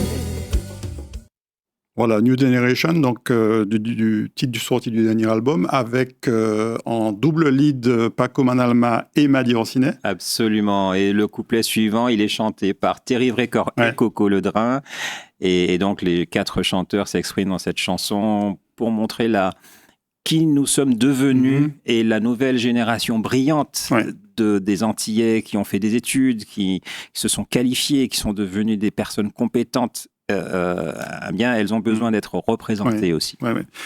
Voilà, New Generation, donc du titre du sorti du dernier album, avec en double lead Paco Manalma et Madi Orsine. Absolument. Et le couplet suivant, il est chanté par Terry Vrécor et Coco Ledrin. Et donc, les 4 chanteurs s'expriment dans cette chanson pour montrer qui nous sommes devenus et la nouvelle génération brillante des Antillais qui ont fait des études, qui se sont qualifiés, qui sont devenus des personnes compétentes. Bien, elles ont besoin d'être représentées aussi.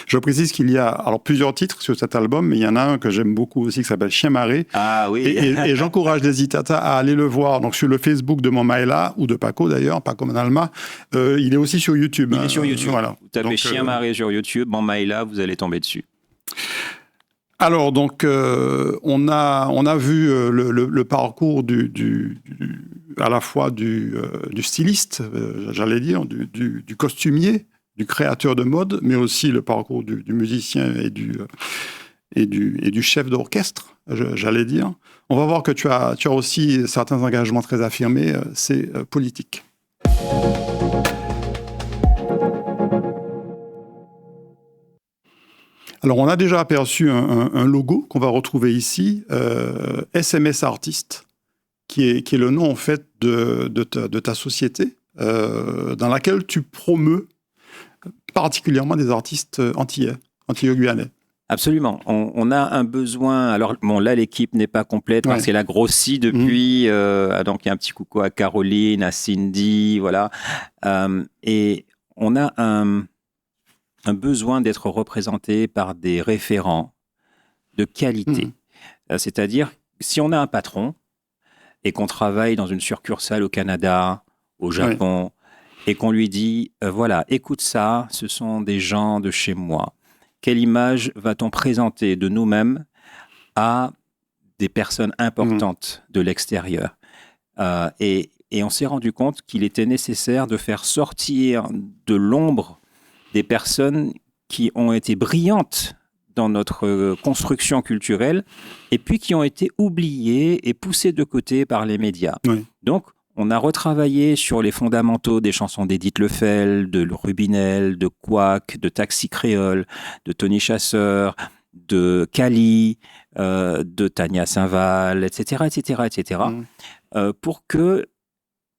Je précise qu'il y a alors plusieurs titres sur cet album, mais il y en a un que j'aime beaucoup aussi qui s'appelle Chien Maré. Ah oui. Et j'encourage les Itata à aller le voir donc sur le Facebook de Mamaïla ou de Paco d'ailleurs, Paco Manalma. Il est aussi sur YouTube. Il est sur YouTube. Voilà. Vous tapez Chien Maré sur YouTube, Mamaïla, vous allez tomber dessus. Alors, donc, on a vu le parcours à la fois du styliste, j'allais dire, du costumier, du créateur de mode, mais aussi le parcours du musicien et du chef d'orchestre, j'allais dire. On va voir que tu as aussi certains engagements très affirmés, c'est politique. Alors, on a déjà aperçu un logo qu'on va retrouver ici, SMS Artist, qui est le nom, en fait, de ta société, dans laquelle tu promeus particulièrement des artistes antillais-guyanais. Absolument. On a un besoin. Alors, bon, là, l'équipe n'est pas complète parce qu'elle a grossi depuis. Donc, il y a un petit coucou à Caroline, à Cindy, voilà. Et on a un besoin d'être représenté par des référents de qualité. C'est-à-dire, si on a un patron et qu'on travaille dans une succursale au Canada, au Japon, et qu'on lui dit, voilà, écoute ça, ce sont des gens de chez moi. Quelle image va-t-on présenter de nous-mêmes à des personnes importantes de l'extérieur? Et on s'est rendu compte qu'il était nécessaire de faire sortir de l'ombre des personnes qui ont été brillantes dans notre construction culturelle et puis qui ont été oubliées et poussées de côté par les médias. Donc, on a retravaillé sur les fondamentaux des chansons d'Édith Lefel, de Rubinel, de Quack, de Taxi Créole, de Tony Chasseur, de Cali, de Tania Saint-Val, etc., pour que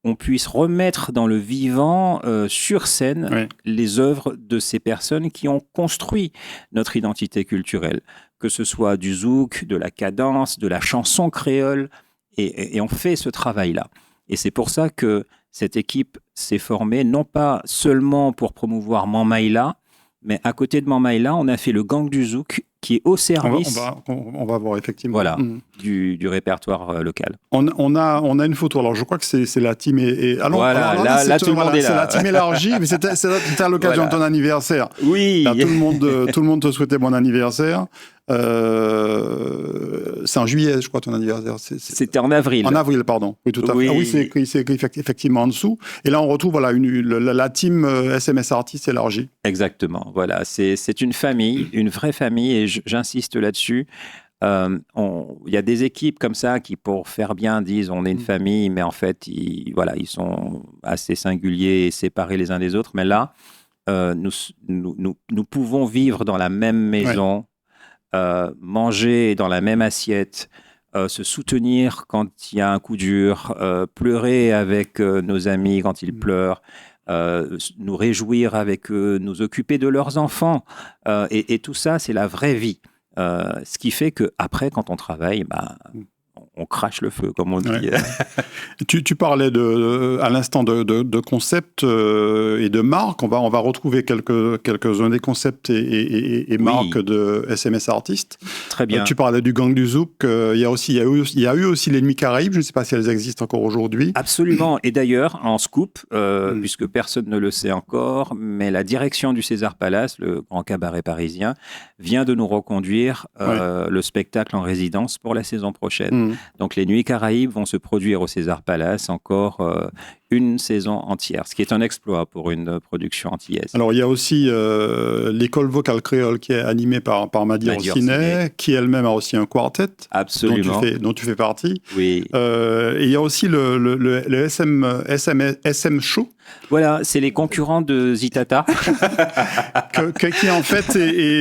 on puisse remettre dans le vivant, sur scène, les œuvres de ces personnes qui ont construit notre identité culturelle, que ce soit du zouk, de la cadence, de la chanson créole, et on fait ce travail-là. Et c'est pour ça que cette équipe s'est formée, non pas seulement pour promouvoir Mamaïla, mais à côté de Mamaïla, on a fait le Gang du Zouk, qui est au service on va voir effectivement. Voilà, du répertoire local. On a une photo, alors je crois que c'est la team alors, voilà, alors, là tout le monde est là. C'est la team élargie, mais c'était à l'occasion de ton anniversaire. Oui. Là, tout le monde te souhaitait bon anniversaire. C'est en juillet, je crois, ton anniversaire. C'était en avril. En avril, pardon. Oui, tout à fait. Ah oui, c'est écrit effectivement en dessous. Et là, on retrouve la team SMS Artist élargie. Exactement. Voilà, c'est une famille, une vraie famille, et j'insiste là-dessus. Il y a des équipes comme ça qui, pour faire bien, disent on est une famille, mais en fait, ils sont assez singuliers et séparés les uns des autres. Mais là, nous pouvons vivre dans la même maison. Manger dans la même assiette, se soutenir quand il y a un coup dur, pleurer avec nos amis quand ils pleurent, nous réjouir avec eux, nous occuper de leurs enfants. Et tout ça, c'est la vraie vie. Ce qui fait qu'après, quand on travaille, on crache le feu, comme on dit. Tu parlais à l'instant de concepts et de marques. On va retrouver quelques-uns des concepts et marques de SMS Artist. Très bien. Tu parlais du Gang du Zouk. Il y a eu aussi l'Ennemi Caraïbe. Je ne sais pas si elles existent encore aujourd'hui. Absolument. Et d'ailleurs, en scoop, puisque personne ne le sait encore, mais la direction du César Palace, le grand cabaret parisien, vient de nous reconduire le spectacle en résidence pour la saison prochaine. Donc les Nuits Caraïbes vont se produire au César Palace encore une saison entière, ce qui est un exploit pour une production antillaise. Alors, il y a aussi l'école vocale créole qui est animée par Madi Rossinet, qui elle-même a aussi un quartet. Absolument. Dont tu fais partie. Oui. Et il y a aussi le SM Show. Voilà, c'est les concurrents de Zitata. qui en fait,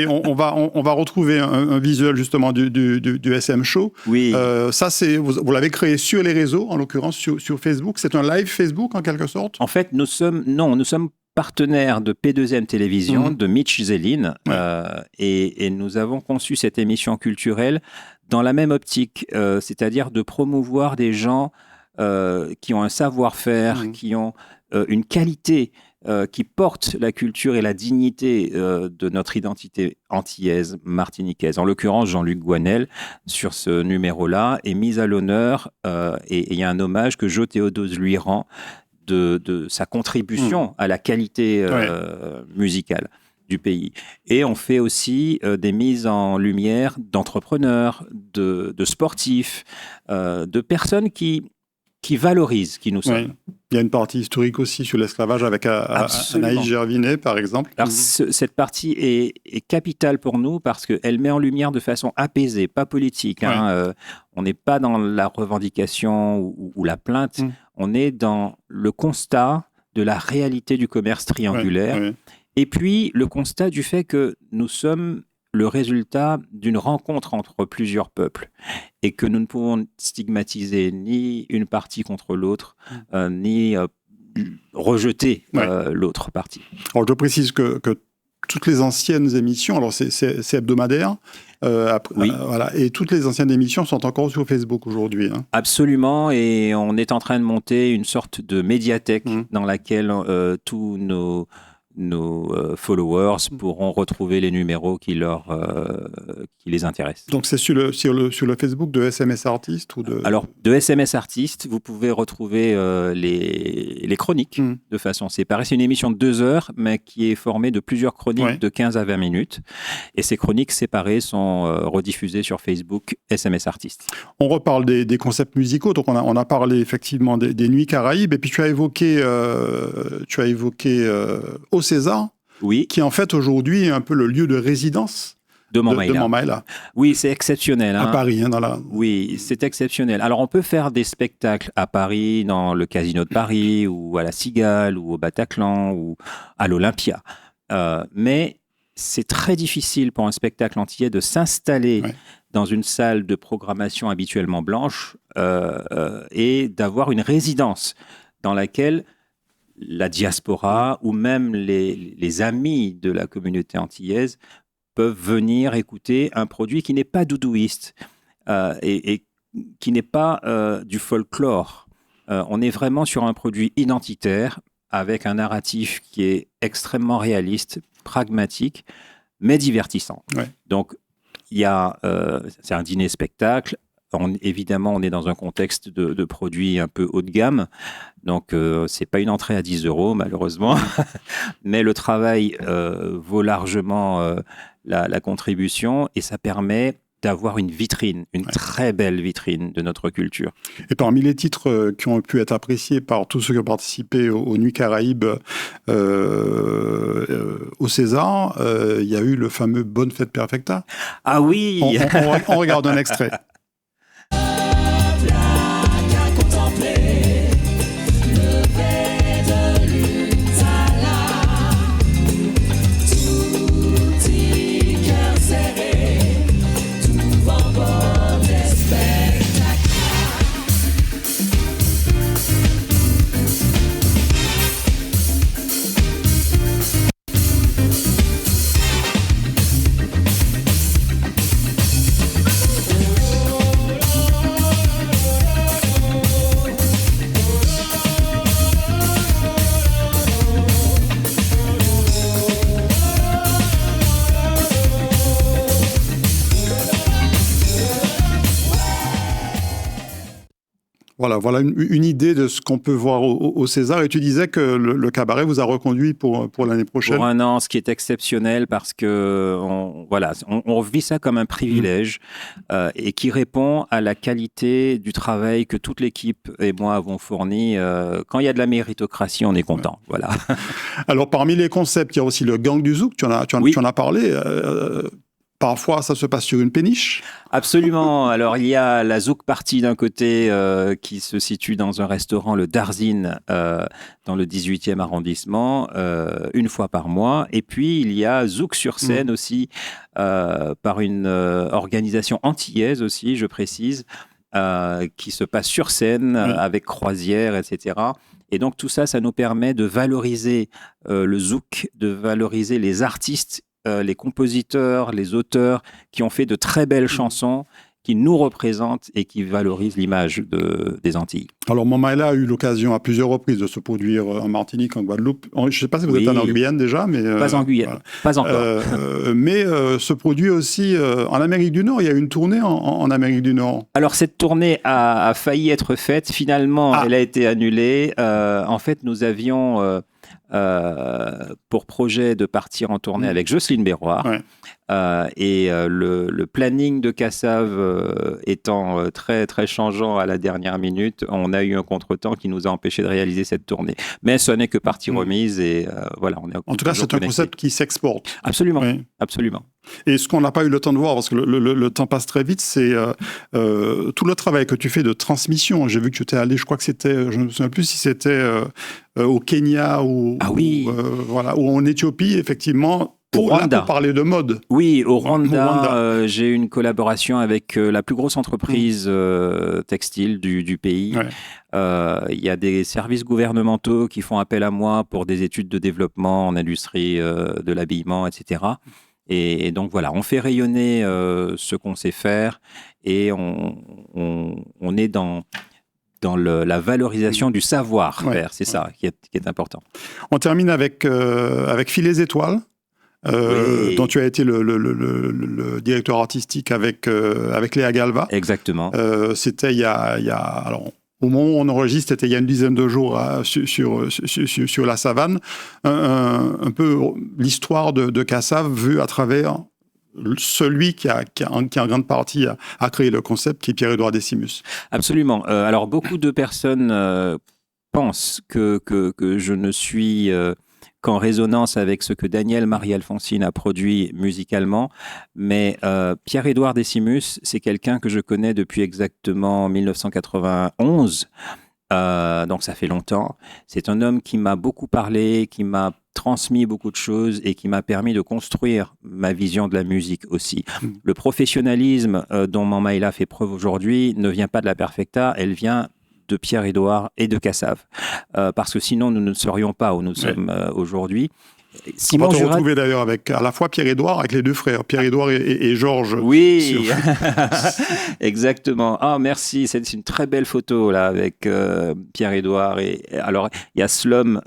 on va retrouver un visuel justement du SM Show. Oui. Ça, vous l'avez créé sur les réseaux, en l'occurrence sur Facebook. C'est un live Facebook en quelque sorte. En fait, nous sommes partenaires de P2M Télévision, de Mitch Zellin, et nous avons conçu cette émission culturelle dans la même optique, c'est-à-dire de promouvoir des gens qui ont un savoir-faire, qui ont une qualité qui porte la culture et la dignité de notre identité antillaise, martiniquaise. En l'occurrence, Jean-Luc Gouanel, sur ce numéro-là, est mis à l'honneur et il y a un hommage que Jo Théodose lui rend de sa contribution à la qualité musicale du pays. Et on fait aussi des mises en lumière d'entrepreneurs, de sportifs, de personnes qui valorisent qui nous sommes. Il y a une partie historique aussi sur l'esclavage avec Anaïs Gervinet, par exemple. Alors, cette partie est capitale pour nous parce qu'elle met en lumière de façon apaisée, pas politique. On n'est pas dans la revendication ou la plainte. On est dans le constat de la réalité du commerce triangulaire. Et puis, le constat du fait que nous sommes le résultat d'une rencontre entre plusieurs peuples et que nous ne pouvons stigmatiser ni une partie contre l'autre, ni rejeter l'autre partie. Alors, je précise que toutes les anciennes émissions, alors c'est hebdomadaire, voilà, et toutes les anciennes émissions sont encore sur Facebook aujourd'hui. Absolument, et on est en train de monter une sorte de médiathèque dans laquelle tous nos followers pourront retrouver les numéros qui les intéressent. Donc c'est sur le Facebook de SMS Artist ou de... Alors, de SMS Artist, vous pouvez retrouver les chroniques de façon séparée. C'est une émission de 2 heures, mais qui est formée de plusieurs chroniques de 15 à 20 minutes. Et ces chroniques séparées sont rediffusées sur Facebook SMS Artist. On reparle des concepts musicaux. Donc on a parlé effectivement des Nuits Caraïbes. Et puis tu as évoqué au César, qui en fait aujourd'hui est un peu le lieu de résidence de Mamaïla. Oui, c'est exceptionnel. À Paris. Oui, c'est exceptionnel. Alors on peut faire des spectacles à Paris, dans le Casino de Paris, ou à la Cigale, ou au Bataclan, ou à l'Olympia. Mais c'est très difficile pour un spectacle antillais de s'installer dans une salle de programmation habituellement blanche et d'avoir une résidence dans laquelle la diaspora ou même les amis de la communauté antillaise peuvent venir écouter un produit qui n'est pas doudouiste et qui n'est pas du folklore. On est vraiment sur un produit identitaire avec un narratif qui est extrêmement réaliste, pragmatique, mais divertissant. Donc, c'est un dîner-spectacle. Évidemment, on est dans un contexte de produits un peu haut de gamme. Donc, c'est pas une entrée à 10 € malheureusement. Mais le travail vaut largement la contribution et ça permet d'avoir une vitrine, une très belle vitrine de notre culture. Et parmi les titres qui ont pu être appréciés par tous ceux qui ont participé aux Nuits Caraïbes au César, il y a eu le fameux Bonne Fête Perfecta. Ah oui. On regarde un extrait. Voilà une idée de ce qu'on peut voir au César. Et tu disais que le cabaret vous a reconduit pour l'année prochaine. Pour un an, ce qui est exceptionnel parce que on vit ça comme un privilège et qui répond à la qualité du travail que toute l'équipe et moi avons fourni. Quand il y a de la méritocratie, on est content. Voilà. Alors, parmi les concepts, il y a aussi le gang du zouk. Tu en as parlé. Parfois, ça se passe sur une péniche. Absolument. Alors, il y a la Zouk Party d'un côté qui se situe dans un restaurant, le Darzine, dans le 18e arrondissement, une fois par mois. Et puis, il y a Zouk sur scène aussi, par une organisation antillaise aussi, je précise, qui se passe sur scène avec croisière, etc. Et donc, tout ça, ça nous permet de valoriser le Zouk, de valoriser les artistes, les compositeurs, les auteurs qui ont fait de très belles chansons, qui nous représentent et qui valorisent l'image des Antilles. Alors, Mamaïla a eu l'occasion à plusieurs reprises de se produire en Martinique, en Guadeloupe. Je ne sais pas si vous êtes en Guyane déjà, mais... Pas en Guyane, pas encore. Mais se produit aussi en Amérique du Nord. Il y a une tournée en Amérique du Nord. Alors, cette tournée a failli être faite. Finalement, elle a été annulée. En fait, nous avions... pour projet de partir en tournée avec Jocelyne Berroir. Et le planning de Cassave étant très, très changeant à la dernière minute, on a eu un contretemps qui nous a empêché de réaliser cette tournée. Mais ce n'est que partie remise et voilà. On est en tout cas, c'est un concept qui s'exporte. Absolument, absolument. Et ce qu'on n'a pas eu le temps de voir, parce que le temps passe très vite, c'est tout le travail que tu fais de transmission. J'ai vu que tu étais allé, je crois que c'était, je ne me souviens plus si c'était au Kenya ou en Éthiopie, effectivement, pour parler de mode. Oui, au Rwanda, j'ai eu une collaboration avec la plus grosse entreprise textile du pays. Il y a des services gouvernementaux qui font appel à moi pour des études de développement en industrie de l'habillement, etc. Et donc voilà, on fait rayonner ce qu'on sait faire et on est dans la valorisation du savoir-faire. C'est ça qui est important. On termine avec Filets Étoiles. Dont tu as été le directeur artistique avec Léa Galva. Exactement. C'était il y a alors, au moment où on enregistre, c'était il y a une dizaine de jours sur la savane. Un peu l'histoire de Cassave vue à travers celui qui en grande partie a créé le concept, qui est Pierre-Édouard Décimus. Absolument. Alors, beaucoup de personnes pensent que je ne suis... qu'en résonance avec ce que Daniel Marie-Alphonsine a produit musicalement. Mais Pierre-Édouard Décimus, c'est quelqu'un que je connais depuis exactement 1991. Donc ça fait longtemps. C'est un homme qui m'a beaucoup parlé, qui m'a transmis beaucoup de choses et qui m'a permis de construire ma vision de la musique aussi. Le professionnalisme dont Mamaïla fait preuve aujourd'hui ne vient pas de la Perfecta, elle vient de Pierre-Édouard et de Cassave. Parce que sinon, nous ne serions pas où nous sommes aujourd'hui. On va te retrouver d'ailleurs avec à la fois Pierre-Édouard, avec les deux frères, Pierre-Édouard et Georges. Oui, exactement. Ah, merci, c'est une très belle photo là avec Pierre-Édouard. Alors, il y a Slom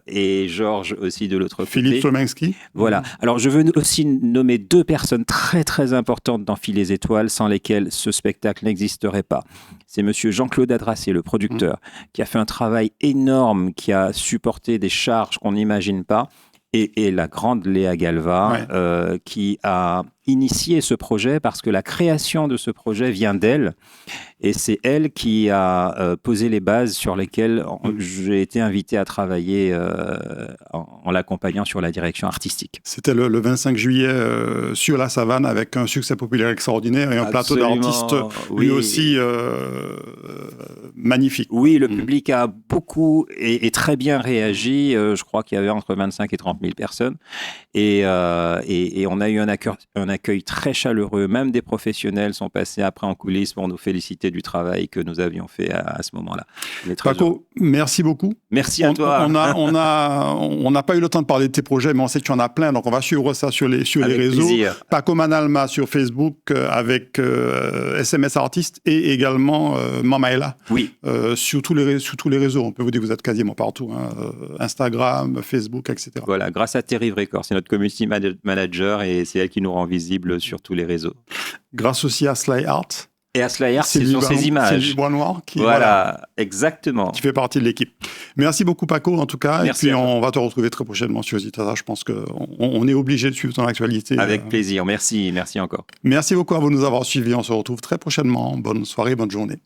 et Georges aussi de l'autre côté. Philippe Slominski. Voilà. Alors, je veux aussi nommer deux personnes très, très importantes dans Filets Étoiles, sans lesquelles ce spectacle n'existerait pas. C'est monsieur Jean-Claude Adrassé, le producteur, qui a fait un travail énorme, qui a supporté des charges qu'on n'imagine pas. Et la grande Léa Galva, qui a initié ce projet parce que la création de ce projet vient d'elle. Et c'est elle qui a posé les bases sur lesquelles j'ai été invité à travailler en l'accompagnant sur la direction artistique. C'était le 25 juillet sur la savane avec un succès populaire extraordinaire et un plateau d'artistes lui aussi magnifique. Oui, le public a beaucoup et très bien réagi. Je crois qu'il y avait entre 25 et 30 000 personnes. Et on a eu un accueil très chaleureux. Même des professionnels sont passés après en coulisses pour nous féliciter du travail que nous avions fait à ce moment-là. Paco, merci beaucoup. Merci à toi. On n'a pas eu le temps de parler de tes projets, mais on sait que tu en as plein, donc on va suivre ça sur les réseaux. Plaisir. Paco Manalma sur Facebook avec SMS Artiste et également Mamaïla. Oui. Sur tous les réseaux. On peut vous dire que vous êtes quasiment partout. Instagram, Facebook, etc. Voilà, grâce à Terry Records, c'est notre community manager et c'est elle qui nous rend visible sur tous les réseaux. Grâce aussi à Sly Art. Et Aslayer, ce sont ces C'est images. du bois noir qui, Voilà, exactement. qui fait partie de l'équipe. Merci beaucoup Paco en tout cas. Merci et puis à toi. on va te retrouver très prochainement sur Zitata. Je pense qu'on est obligé de suivre ton actualité. Avec plaisir. Merci encore. Merci beaucoup à vous de nous avoir suivis. On se retrouve très prochainement. Bonne soirée, bonne journée.